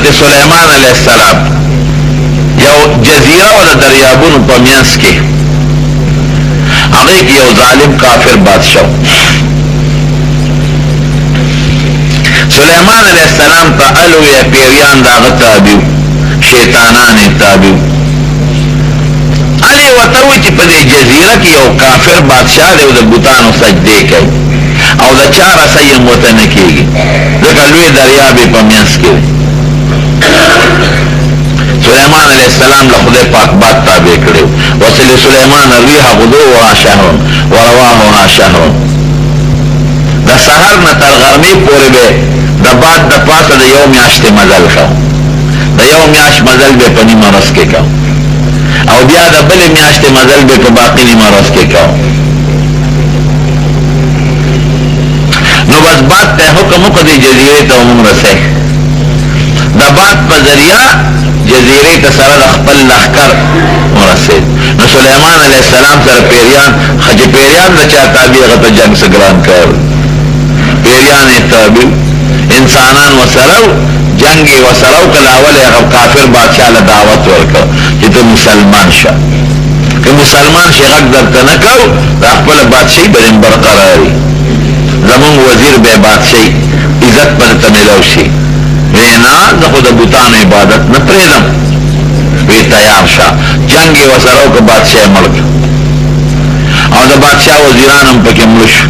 حضرت سلیمان علیہ السلام یو جزیره و دریابونو په منځ کې هغه کې یو ظالم کافر بادشاہ سلیمان علیہ السلام ته الوی پیریان داغه تابع شیطانان تابع علی وتوی چې په دې جزیره کې یو کافر بادشاہ دی او د بوتانو سجدې کوي او د چاره صحیح موته نه کېږي ځکه لوی دریاب یې په منځ کې سلیمان علیہ السلام له خدای پاک باد تابع کړو وصل سلیمان الریح غدوها شهر ورواحها شهر د سحر نه تر غرمې پورې به د باد د پاسه د یو میاشتې مزل کو د یو میاشت مزل به په نیمه ورځ کې کو او بیا د بلې میاشتې مزل به په باقي نیمه ورځ کې کو نو بس باد ته حکم وکړ دې جزیرې ته ومونږ رسئ د باد په ذریعه جزیرې ته سره د خپل لښکر ورسېد نو سلیمان علیہ السلام سره پیریان چې پیریان د چا تابع هغه ته جنګ څه ګران کړ پیریان یې تابع انسانان وسره جنگ یې وسره وکړ اول یې هغه کافر بادشاه له دعوت ورکړ چې ته مسلمان شه که مسلمان شي غږ درته نه کوو د خپله بادشاهي به دې برقراري زمونږ وزیر به بادشاهي عزت به درته میلاو شي وینا زه خو د بوتانو عبادت نه پرېږدم وی تیار شه جنگ یې ورسره وکړ بادشاه یې مړ کړ او د بادشاه وزیران هم پکې مړه شو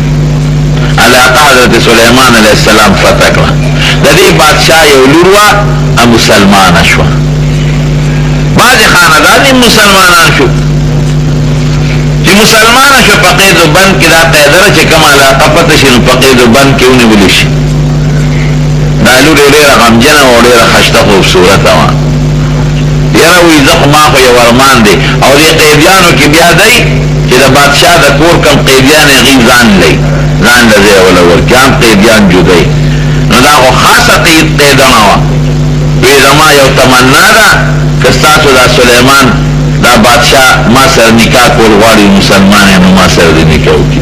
علاقه حضرت سلیمان علیہ السلام فتح کړه د دې بادشاه یو لور وه مسلمانه شوه بعضې خاندان یې مسلمانان شو چې مسلمانه شو په قید و بند کې دا قیدره چې کومه علاقه پته شي نو په قید و بند کې ونیولی شي دا لور یې ډېره غمجنه او ډېره خشته خوبصورته وه یاره وایي زه خو ما خو یو ارمان دی او دې قیدیانو کې بیا دی چې د بادشاه د کور کم قیدیان هغوی ځان لئ ځان له ځایه وله ورکړي هم قیدیان جدی نو دا خو خاصه قیدنه وه وی زما یو تمنا ده که ستاسو دا سلیمان دا بادشاہ ما سره نکاح کول غواړي مسلمان یم نو ما سره دې نکاح وکړي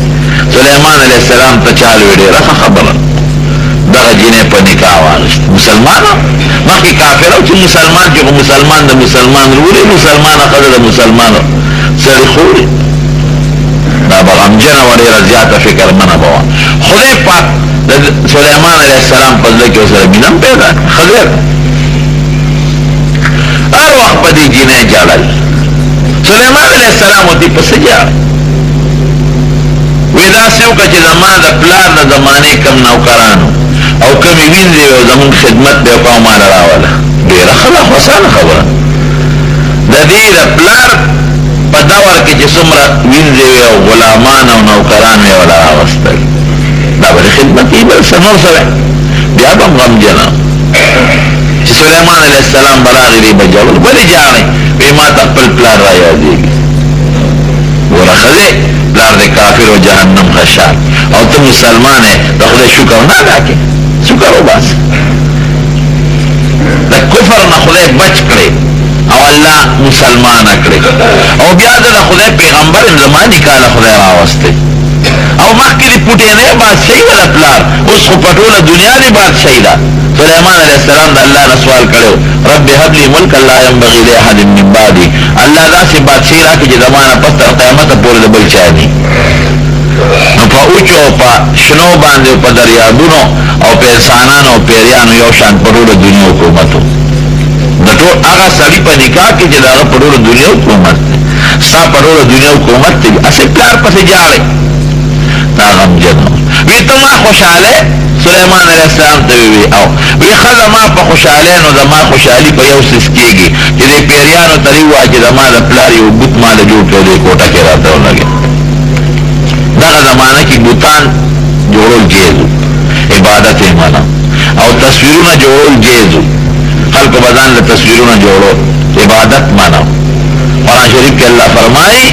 سلیمان علیہ السلام ته چا وی ډېره ښه خبره دغه جینۍ په نکاح واخیست مسلمانه مخکې کافر او چې مسلمان چې خو مسلمان د مسلمان روري مسلمانه ښځه د مسلمان سړي خوري دا به غمجنه وه ډېره زیاته فکرمنه به وه خدای پاک د سلیمان علیہ السلام په زړه کې ورسره مینه هم پیدا کړه ښځه هر وخت په دې جینۍ جاړل سلیمان علیہ السلام ورته پسې جاړه وی داسې وکړه چې زما د پلار د زمانې کم نوکرانو او کمې وینځې او زمونږ خدمت دی او کوم ماله راوله ډېره ښه ده خو اسانه خبره د دې د پلار په دور کې چې څومره وینځې وې او غلامان او نوکران یې وله راوستل دا به د خدمت یې بل څه نور څه بیا به هم غمجنه چې سلیمان علیہ السلام به راغی دی به جوړل ولې جاړئ وی ما ته خپل پلار را یادېږي ګوره ښځې پلار د کافر و جهنم خشار او ته مسلمان یې د خدای شکر نه ادا کې شکر وباسه د کفر نه خدای بچ کړې او الله مسلمانه کړې او بیا د خدای پیغمبر یم زما نکاح له خدای راوستی او مخکې د پوټینۍ بادشاهي وه د پلار اوس خو په ټوله دنیا دې بادشاهي ده سلیمان علیہ السلام د الله نه سوال کړی رب هب لي ملکا لا ينبغي لاحد من بعدي الله داسې بادشاهي راکړي چې زما نه پس تر قیامته پورې د بل چا نه نو په اوچو په شنو باندې په دریابونو او په انسانانو او پیریانو یو شان په ټوله دنیا حکومت و د ټول هغه سړي په نکاح کې چې د هغه په ټوله دنیا حکومت دی ستا په ټوله دنیا حکومت دی هسې پلار پسې جاړئ دا غمجن وی ته ما خوشحاله سلیمان علیہ السلام ته وی او وی ښځه ما په خوشحالۍ نو زما خوشحالي په یو څیز کېږي چې دې پیریانو ته دې ووایه چې زما د پلار یو بوت ماله جوړ کړی دې کوټه کې راته ولګېد دغه زمانه کې بوتان جوړول جیز و عبادت یې منه او تصویرونه جوړول جیز و خلکو به ځان له تصویرونه جوړول عبادت منه قرآن شریف کې الله فرمایي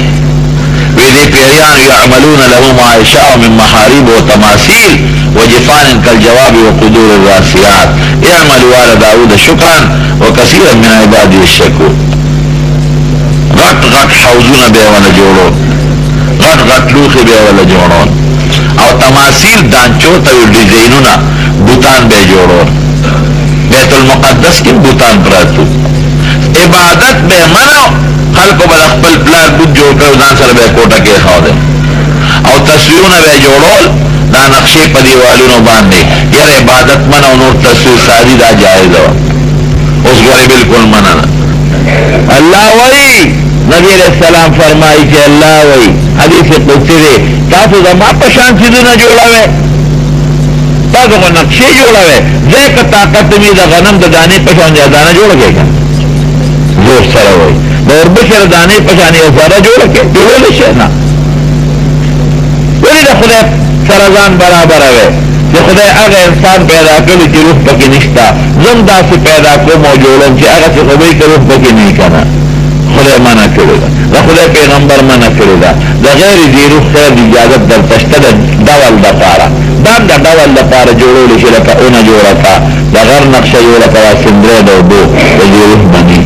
وی دې پیریانو یعملون له ما یشاء من محارب و تماثیل وجفان كالجواب وقدور الراسيات اعملوا على داود شكرا وكثيرا من عباده الشكور غط غط حوزونه به ولا جوړو غط غط لوخي به ولا جوړو او تماثيل دانچو ته ډیزاینونه بوتان به جوړو بیت المقدس کی بوتان پراتو عبادت بے منو خلق بل خپل پلان بود جوړ کړو ځان سره به کوټه کې خاو دے او تصویرونه به جوړول دا نقشې په دیوالونو باندې یاره عبادت منو نور تصویر سازی دا جائز و اوس ګورې بالکل منع نه اللہ وی نبی علیہ السلام فرمائی کہ اللہ وی حدیث قدسی دے تاسو زما پشان چیزونه جوړاوه تاسو کو نقشې جوړاوه ځکه طاقت می د غنم د دانې پشان دانه جوړ کېږي زور سره وای د اوربشر دانې پشان یې سره جوړ کې جوړول شي نه ولی د خدای سره ځان برابر وي چې خدای هغه انسان پیدا کړی چې روح پکې نشتا زم داسې پیدا کوم او جوړم چې هغه څه خدای کې روح پکې نه کنه خدای منع کړی دا خدای پیغمبر منع کړی دا د غیر دی روح خیر دی اجازه در تشته د ډول د پاره دا د ډول د پاره جوړول شي لکه اونه جوړه کا د غر نقشه جوړه کا سندره د وبو د روح باندې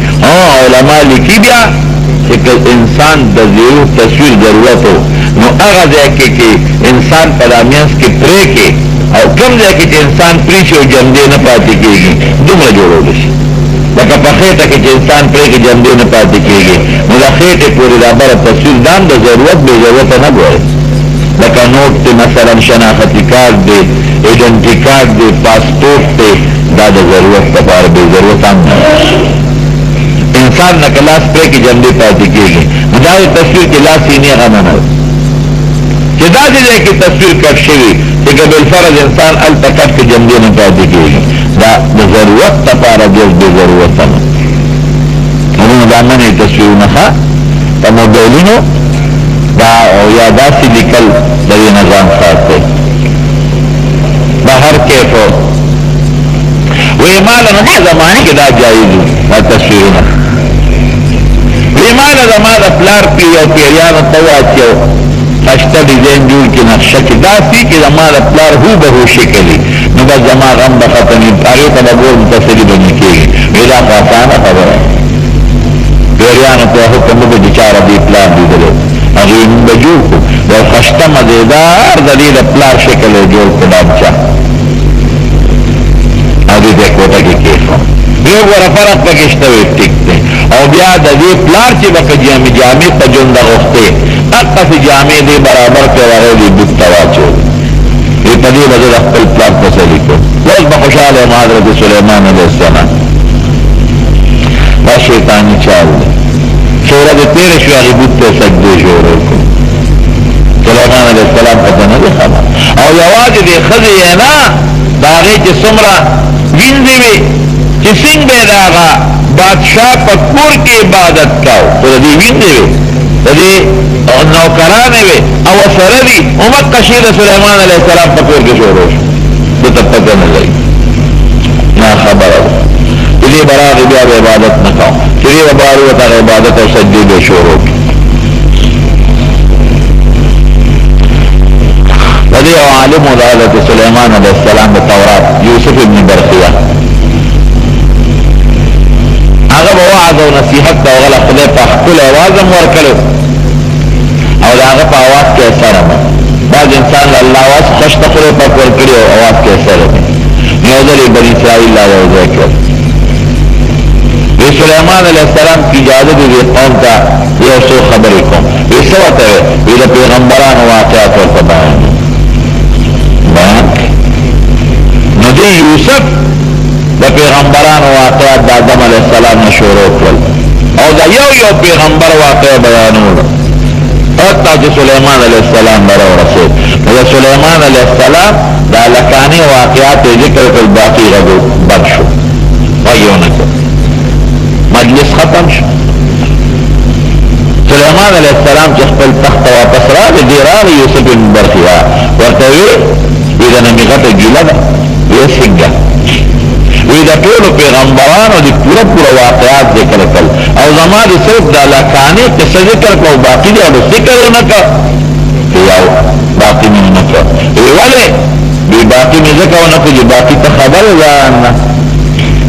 علماء لیکي بیا چې انسان د روح تصویر ضرورت نو هغه ځای کې انسان په دامیاس کې پرې کې او کوم ځای کې چې انسان پرې شي او جمدې نه پاتې کېږي دومره جوړول شي لکه په خېټه کې چې انسان پرې کې جمدې نه پاتې کېږي نو د خېټې پورې دا بره تصویر دام د ضرورت بې ضرورته نه ګوري لکه نوٹ ته مثلا شناختی کارت دی ایډنټي کارت دی پاسپورټ دی دا د ضرورت لپاره بې ضرورت هم نه انسان نه کلاس پرې کې جمدې پاتې کېږي نو دا د تصویر کې لاس یې نه غمنه چې دا دې کې تصویر کټ شوی چې بالفرض انسان التکټ کې جمدې نه پاتې کېږي دا د ضرورت لپاره د ضرورت نه نو دا منې تصویرونه ښه په موبایلونو دا او یا داسې لیکل د دې نظام ساتي بهر کیفو وی مالا نو زمانی کې دا جایز دا تصویرونه وی مالا زما د پلار پی او پیریانو ته واچو خشته ډیزاین جوړ کې نقشه کې داسې کې زما د پلار هو به هو شکلي نو بس زما غم به ختمي هغې ته به ګور متصلي به نه کېږي وی دا خو اسانه خبره پیریانو ته حکم به چې چاره دې پلار لیدلی هغې مونږ به جوړ کړو یو خشته مزېدار د دې د پلار شکل یې جوړ کړو ډابچه او دې ته کوټه کې کېښو یو ګوره فرق پکې شته وي ټیک دی او بیا د دې پلار چې به که جامې په جونده غوښتې دقسې جامې دې برابر کړې هغې دې بوت ته واچولې وی په دې به زه د خپل پلار تسلي کړم اوس به خوشحاله یم حضرت سلیمان علیه السلام دا شیطاني چال دی څو ورځې تېرې شوې هغې بوت ته سجدې شروع کړو سلیمان علیه السلام ته نه دی خبر او یوازې دې ښځې یې نه د هغې چې څومره وینځې وې چې څنګه یې د هغه بادشاه په کور کې عبادت کاو خو د دې وینځې وې د دې نوکرانې وې او سره دي همدغه شی د سلیمان علیه السلام په کور کې شروع شو ده ته پته نه لګي نه خبره ده چې دې به راغې بیا به عبادت نه کوو چې دې به بار ورته عبادت او سجدې به شروع کړي د دې یو عالم و د حضرت سلیمان علیه السلام د تورات یوسف ابن برخیه هغه به وعظ او نصیحت ته وغله خدای په ښکلی اواز هم ورکړی او د هغه په اواز کې اثر هم بعض انسان له الله اواز خوش ته خدای پاک ورکړي او اواز کې اثر هم یو ځل یې بني اسرائیل لا یو ځای کړ وی سلیمان علیه السلام کی اجازه دې قوم ته یو څو خبرې کوم وی څه ورته وی د پیغمبرانو واقعات ورته بیان نو دې یوسف د پیغمبرانو واقعات د آدم علیه السلام نه شروع کړل او دا یو پیغمبر واقع بیانوله حتی چې سلیمان علیه السلام را ورسېد نو د سلیمان علیه السلام د هلکانې واقعات یې ذکر کړل باقي غږ بند شو غږ یې ونه کړ مجلس ختم شو سلیمان علیه السلام چې خپل تخت ته واپس راغی دې راغی یوسف بن برخیه ورته وی د نمې غټه ګیله ده وی څنګه وی د ټولو پیغمبرانو د پوره واقعات ذکر کړل او زما د صرف د هلکانې قصه ذکر کړه او باقي دې هغه ذکر ونه کړه یو باقي مې ونه کړه وی ولې وی باقي مې ځکه ونه کړه چې باقي ته خبر ځان نه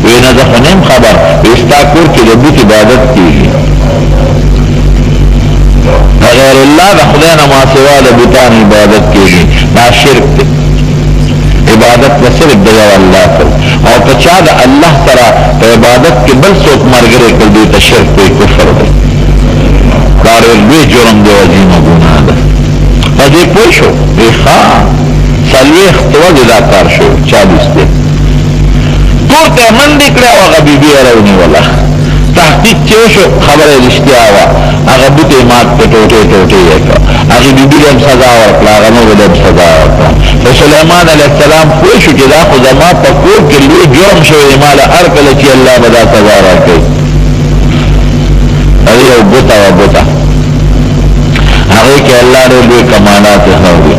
وی نه زه خو نه یم خبر وی ستا کور کې د بوت عبادت کېږي غیر الله د خدای نه ما سوا د بوتانو عبادت کېږي دا شرک دی عبادت و صرف د یو الله کوي او که چا د الله سره په عبادت کې بل څوک ملګری کړ دوی ته شرک کوي کفر دی دا ډېر لوی جرم دی عظیمه ګناه ده په دې پوه شو دی ښه څلوېښت ورځې دا کار شو 40 دی تور ته منډې کړې او هغه بیبي یې راونیوله تحقیق چې وشو خبره رښتیا وه هغه بوټې مات په ټوټې ټوټې یې کړه هغې بیبي له هم سزا ورکړه هغه نورو له هم سزا ورکړه خو سلیمان علیه السلام پوه شو چې دا خو زما په کور کې لوی جرم شوی دی ما له هر کله چې الله به دا سزا راکوي هغې یو بوټه وه بوټه هغې کې الله ډېر لوی کمالات راوړي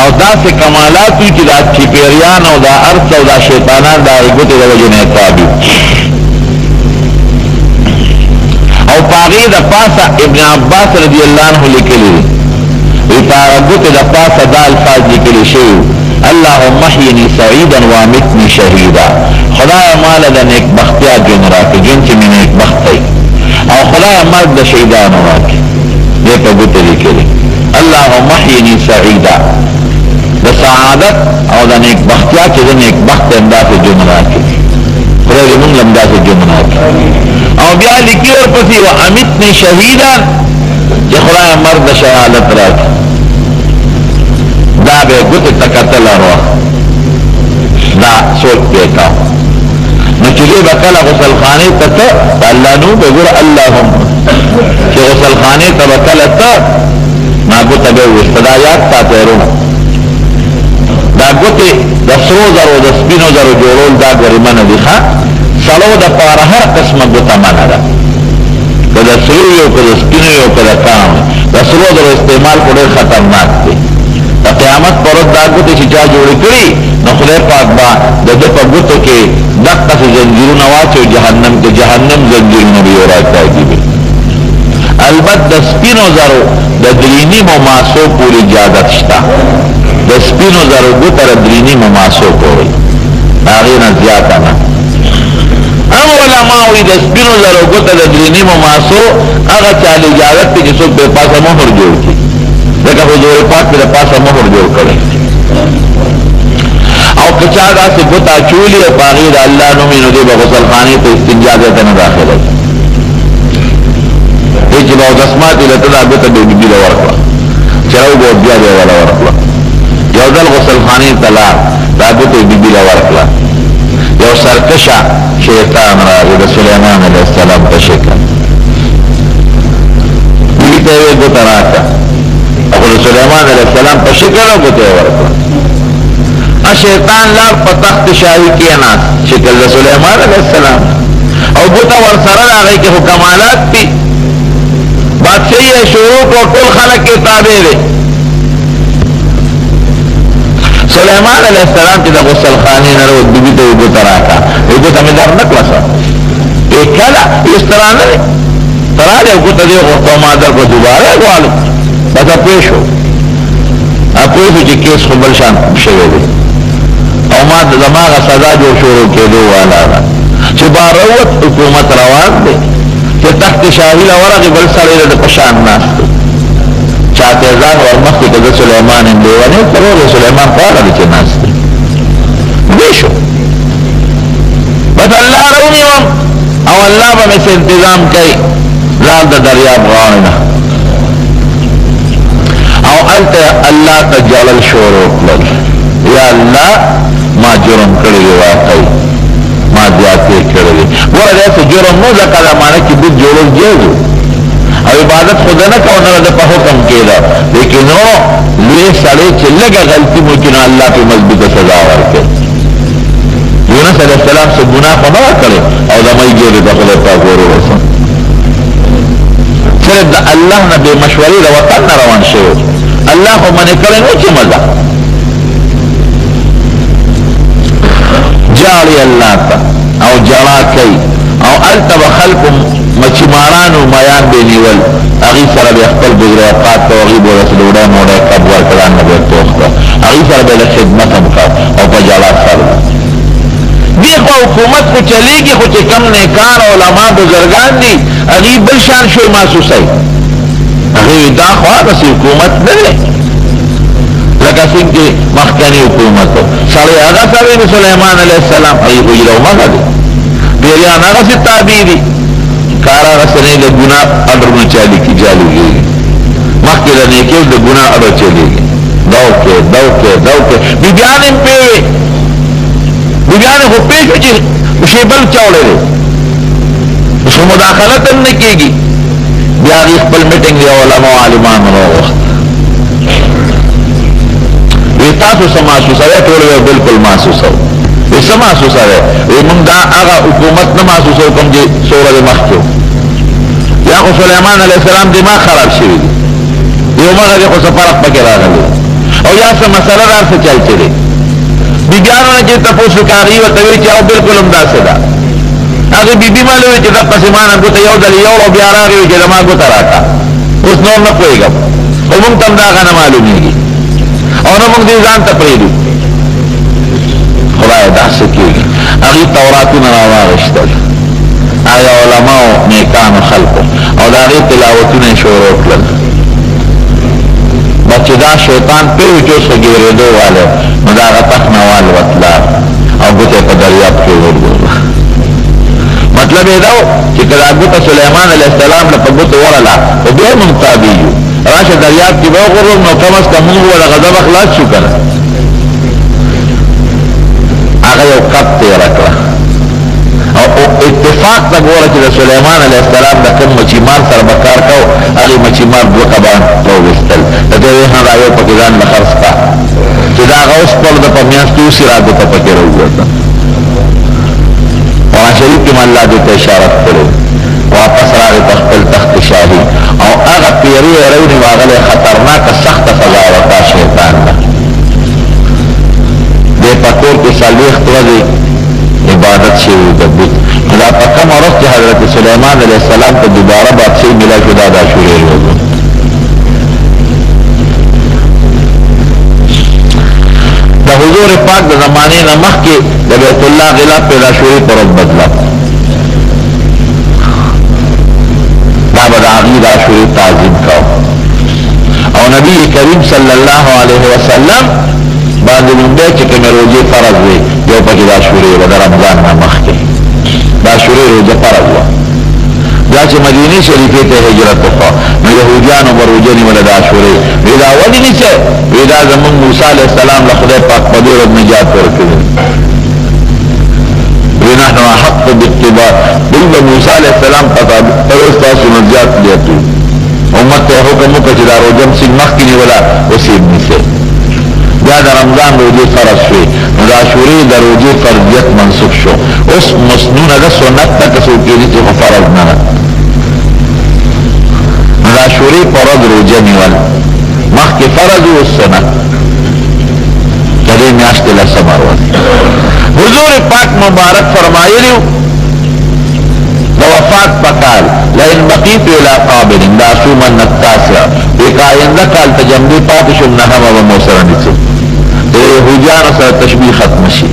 او داسې کمالات وي چې دا چپیریان او دا ارث او دا شیطانان دا ګوتې د وجې نه تابي او په هغې د پاسه ابن عباس رضی الله عنه لیکلي دي په هغه ګوتې د پاسه دا الفاظ لیکلي شوي اللهم احیني سعیدا وامتني شهیدا خدایه ماله د نیکبختیا ژوند راکړي ژوند چې مې نیکبخت دی او خدایه مرګ د شهیدانو راکړي دې په ګوتې لیکلي اللهم احیني سعیدا د سعادت او د نیکبختیا چې د نیکبخت هم داسې ژوند راکړي خدای دې موږ هم داسې ژوند راکړي او بیا لیکي ورپسې وامتني شهیدا چې خدایه مرګ د شهادت راکړي دا به ګوتې ته کتل اروا دا سوچ پې کا نو چې دې به کله غسلخانې ته ته الله نو به ګوره اللهم چې غسلخانې ته به کله ته ما ګوته به وویسته دا یاد ساته وروڼه دا ګوتې د سرو زرو د سپینو زرو جوړول دا ګریمنه دي ښه سړو دپاره هر قسمه ګوته منه ده که د سرو یو که د سپینو یو که د کام د سرو زرو استعمال خو ډېر خطرناک دی د قیامت پر ورځ دا ګوتې چې چا جوړې کړي نو خدای پاک به د ده په ګوتو کې دقسې زنځیرونه واچوي جهنم کې جهنم زنځیرونه به یې راکاږي البته د سپینو زرو د درې نیمو ماسو پورې اجازت شته د سپینو زرو ګوته د درې نیمو ماسو پورې هغې نه زیاته نه هم علما وایي د سپینو زرو ګوته د درې نیمو ماسو هغه چاله اجازت دی چې څوک بې پاسه مهر جوړ کړي ځکه حضور پاک پې د پاسه مهر جوړ کړی او که چا داسې ګوته اچولي او په هغې د الله نوم یې نو دی به غسلخانې ته استنجا ځای ته نه داخلوي دی چې به اودسمات یې له ته دا ګوته به بیبي له ورکړه چې راوګو بیا به یې وله ورکړه یو ځل غسلخانې ته لاړ دا ګوته یې بیبي له ورکړه یو سرکشه شیطان راغی د سلیمان علیه السلام په شکل بیبي ته یې ګوته راکړه او د سلیمان علیه السلام په شکل ګوته یې ورکړه شیطان لار په تخت شاهي کېناست شکل د سلیمان علیه السلام او ګوته ورسره راغی کې خو کمالات دي بادشاہی ہے شروع کو ټول خلق کې تابع دی سلیمان علیہ السلام چې د غسلخانې نه راووت بیبي ته یې ګوته راکړه یې ګوته مې در نه کړه یې کله هېڅ طرح نه دی ته راغلی او ګوته دې غوښته ما درکړه دوباره یې غواړم بس پوه شو پوه شو چې کیس خو بل شان شوی دی او ما زما هغه سزا جوړ شروع کېدو والا ده چې باروت حکومت روان دی چې تخت شاهي له ورغې بل سړی د په شان ناست دی چاته ځان ورمخکې که زه سلیمان یم لیونی ضرور سلیمان خو هغه دی چې ناست دی وی شو بس الله راونیوم او الله به مې څه انتظام کوي ځان د دریاب غاړې نه او هلته الله ته جړل شروع کړل یا الله ما جرم کړی دی واقعي ما زیاتې کړی دی ګوره داسې جرم نو ځکه دا معنی چې بت جوړل جایز او عبادت خو ده نه کوو نه د په حکم کېده لیکن نو لوی سړی چې لږه غلطي وکړي نو الله پې مضبوطه سزا ورکوي یونس علیه السلام څه ګناه خو نه وه کړې او د مۍ ګېډې ته خدای پاک وروسه صرف د الله نه بې مشورې د وطن نه روان شوی الله خو منې کړی نه چې مزه جاړي الله ته او جړا کوي او هلته به خلکو مچمارانو میان به نیول هغې سره به خپل بزرګات ته هغې به ورسې ډوډۍ موډۍ کب ورکړه نه به یې پوخ کړه هغې سره به یې خدمت هم کړ او په جړا سره دې خو حکومت خو چلېږي خو چې کم نیکان علما بزرګان دي هغې بل شان شوی محسوسوي هغې دا خو هغسې حکومت نه دی لکه څنګه مخکنی حکومت سړی هغه سړی د سلیمان علیه السلام ای ویلو مګه دي پیریان هغه سي تابع دي کار هغه سره د ګناه اډرونه چالي کی جالي مخکې د نیکیو د ګناه اډر چلیږي دوکه بیبیانم پیوي بیبیانه خو پیشو چې شیبل چاوله دی اس کو مداخلت هم نه کېږي بیا هغې خپل میټنګ د علماو عالمانو راووخت وی تاسو څه محسوسه دی ټول یې بلکل محسوسه وی څه محسوسه دی وی موږ دا هغه حکومت نه محسوسوو کوم چې څو ورځې مخکې یا خو سلیمان علیه السلام دماغ خراب شوي دي یو مغه دی خو څه فرق پکې راغلی او یا څه مسله دار څه چل چې دی بیبیانو نه چې تپوس وکړه هغې ورته ویل چې او بلکل همداسې ده هغې بیبي معلومې چې دقسې ما نه ګوته یو ځل یو او بیا راغې وي چې زما ګوته راکړه اوس نور نه پوهېږم خو مونږ ته هم دا هغه نه معلومېږي او نه مونږ دې ځان ته پرېږدو خدایه داسې کېږي هغې توراتونه راواغېستل هغې علماو نیکانو خلقو او د هغې تلاوتونه یې شروع کړل بچې دا شیطان پوه چې اوس ګېرېدو والی نو د هغه تخ نه والوتله او ګوته یې په دریاب کې وګرځوله مطلب یې دا و چې که دا ګوته سلیمان علیه السلام له په ګوته ورله خو بیا یې مونږ تابع یو راشه دریاب کې به وغورځوم نو کم از کم مونږ به د غضبه خلاص شو که نه هغه یو کب تېره کړه او اتفاق ته ګوره چې د سلیمان علیه السلام د کوم مچیمار سره به کار کو هغې مچیمار دوه کبان راوویستل د دې ویې دا یو پکې ځان له خرڅ کړه چې د هغه اوس خپل د په میاشت اوسې را ګوته پکې راووته قرآن شریف کې الله دې ته اشارت کړې واپس راغی په خپل تخت شاهي او هغه پیرې یې راونیو هغه خطرناکه سخته سزا ورکړه شیطان ته دې په کور کې څلوېښت ورځې عبادت شوی د بت دا په کومه ورځ چې حضرت سلیمان علیه السلام ته دوباره بادشاهي ملا شو دا د عاشورې ورځ د حضور پاک د زمانې نه مخکې د بیت الله غلاف په د عاشورې په ورځ بدله دا به د هغې د عاشورې تعظیم کوو او نبی کریم صلی الله علیه وسلم باندې لومبی چې کومې روژې فرض وي یو پکې د عاشورې وه د رمضان نه مخکې د عاشورې روژه فرض وه بیا چې مدینې شریفې ته هجرت وکړه نو یهودیانو به روژه نیوله د عاشورې وی دا ولې نیسئ وی دا زمونږ موسی علیه السلام له خدای پاک په دې ورځ نجات ورکړی وی نحن احق باتباع دوی به موسی علیه السلام په ورځ تاسو نجات لیدو امت ته حکم وکړه چې دا روژه مسین مخکې نیوله اوس یې نیسئ بیا د رمضان روجې فرض شوې نو د عاشورې د روجې فرضیت منسوخ شو اوس مسنونه ده سنت ته که څوک کېدي چې خو فرض نه ده نو د عاشورې په ورځ روجه نیول مخکې فرض و اوس سنت د دې میاشتې لسمه ورځ حضور پاک مبارک فرمایلي د وفات په کال لئن بقیت الی قابل لاصومن التاسع وی که آینده کال ته جمدې پاتې شم نهمه به مو سره نیسم د یهودیانو سره تشبیه ختمه شي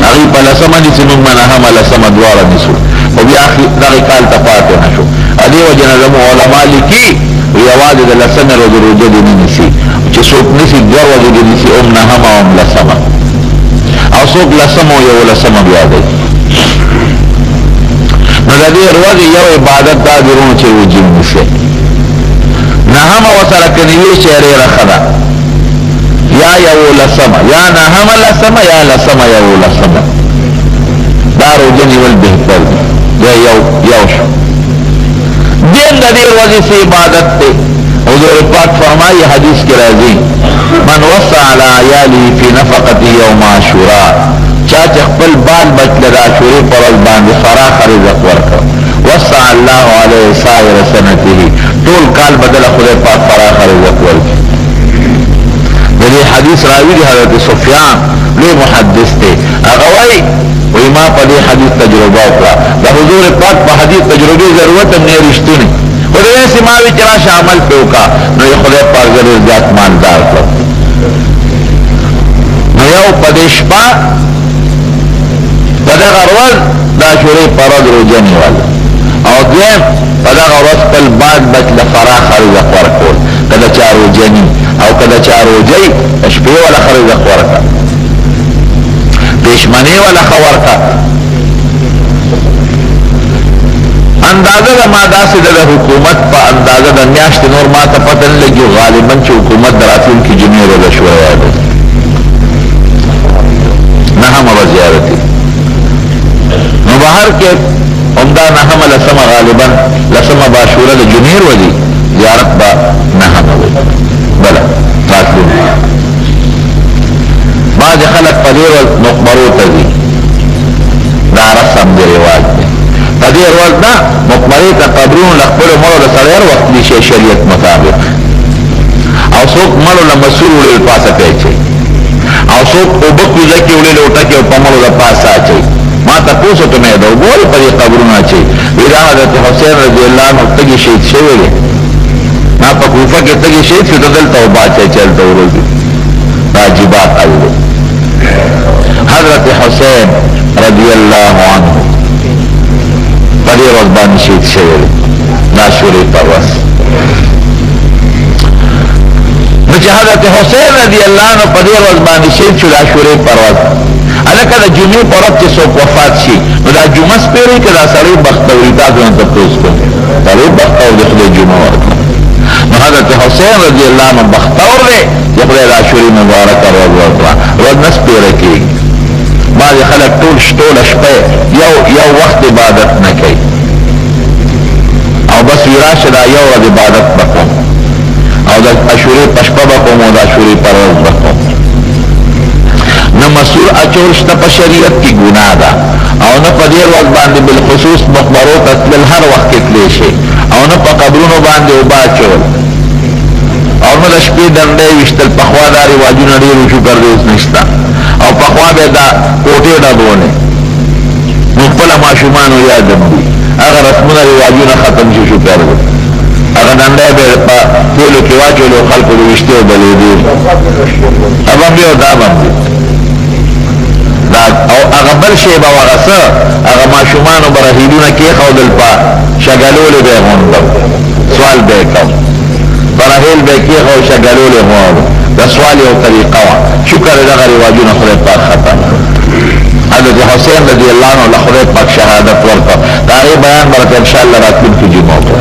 هغې په لسمه نیسي موږ به نهمه لسمه دواړه نیسو خو بیا دغې کال ته پاتې نه شو دې وجې نه زموږ علما لیکي یوازې د لسمې ورځې روژه دې نه نیسي چې څوک نیسي دوه ورځې دې نیسي هم نهمه هم لسمه او څوک لسمه او یو لسمه بیا دی نو د دې ورځې یو عبادت دا دی چې روژې ونیسئ نهمه ورسره که نیوي چې ډېره ښه ده یا یو لسمه یا نهمه لسمه یا لسمه یو لسمه دا روژه نیول بهتر دی دا یو شو دین د دې ورځې څه عبادت دی حضور پاک فرمایي حدیث کې راځي من وسع علی عیاله فی نفقته یوم عاشوراء چا چې خپل بال بچ له د عاشورې په ورځ باندې فراخ رزق ورکړ وسع الله علیه سائر سنته ټول کال بدله خدای پاک فراخ رزق ورکړي د دې حدیث راوي دی حضرت سفیان لوی محدث دی هغه وایي وایي ما په دې حدیث تجربه وکړه د حضور پاک په حدیث تجربې ضرورت هم نه رښتونی خو د داسې ما وي چې راشه عمل پرې وکړه نو یې خدای پاک ډېر زیات مالدار کړ نو یو په دې شپه په دغه ورځ د عاشورې په ورځ روژه نیول او دویم په دغه ورځ خپل باد بچ له فراخ رزق ورکول که د چا روژه ني او کله چا روزي شپې ولا خرج ورکا پېشمنی ولا خورکا اندازه د ما داسې د حکومت په اندازه د میاشت نور ما ته پته نه لګي غالبا چې حکومت د راتلونکي جمعې ورځ شوی دی نهمه به زیارت نو بهر کې همدا نهمه لسمه غالبا لسمه به عاشوره د جمعې ورځې زیارت به نهمه وي بله راتلونکي بعض خلک په دې ورځ مقبرو ته ځي دا رسم دی رواج دی په دې ورځ دا مقبرې ته قبرونو له خپلو مړو له سره هر وخت نیشي شریعت مطابق او څوک مړو له مسؤل وړي له پاسه پی اچوي او څوک اوبه کوزه کې وړي له اوټه کې او په مړو له پاسه اچوي ما تپوس وکړم د اوبو په دې قبرونه اچوي وایي دا حضرت حسین رضی الله عنه تږي شهید شوی دی ما په کوفه کې تږي شهید شو ته دلته اوبه اچوي چې هلته وروځي دا عجیبات اورو حضرت حسین رضی الله عنه په دې ورځ باندې شهید شوی دی د عاشورې په ورځ نو چې حضرت حسین رضی الله عنه په دې ورځ باندې شهید شو د عاشورې په ورځ هلکه د جمعې په ورځ چې څوک وفات شي نو دا جمعه سپېرئ که دا سړی بختوري تاسو نه تپوس کوم سړی بختور د خدای جمعه ورکړه نو حضرت حسین رضی الله عنه بختور دی چې خدای د عاشورې مبارکه ورځ ورکړه ورځ نه سپېره کېږي بعض خلک ټوله شپه یو وخت عبادت نه کوي او بس ویراشه دا یو ورځ عبادت بکوم او د عاشورې په شپه بکوم او د عاشورې په ورځ بکوم نه مسور اچول شته په شریعت کې ګناه ده او نه په دې ورځ باندې بالخصوص مقبرو ته تلل هر وخت کې تللی شي او نه په قبرونو باندې اوبه اچول او نه د شپې ډنډې ویشتل پخوا دا رواجونه ډېر وشو کړ دې اوس نشته او پخوا به دا کوټې ډبولې نو خپله ماشومانو یاد دي هغه رسمونه رواجونه ختم شو کړ هغه ډنډې به په تیلو کې واچول او خلکو د ویشتې وبلېدې هغه بیا دا باندې او هغه بل شی به هغه څه هغه ماشومانو به رحیلونه کېښودل په شګلولې به یې غونډل سوال به یې کوم په رحیل به یې کېښود شګلولې غواړو د سوال یو طریقه وه شکر دغه رواجونه خدای پاک ختم حضرت حسین رضی الله عنه له خدای پاک شهادت ورکړه د هغې بیان به راته انشاءالله راتلونکي جمعه وکړو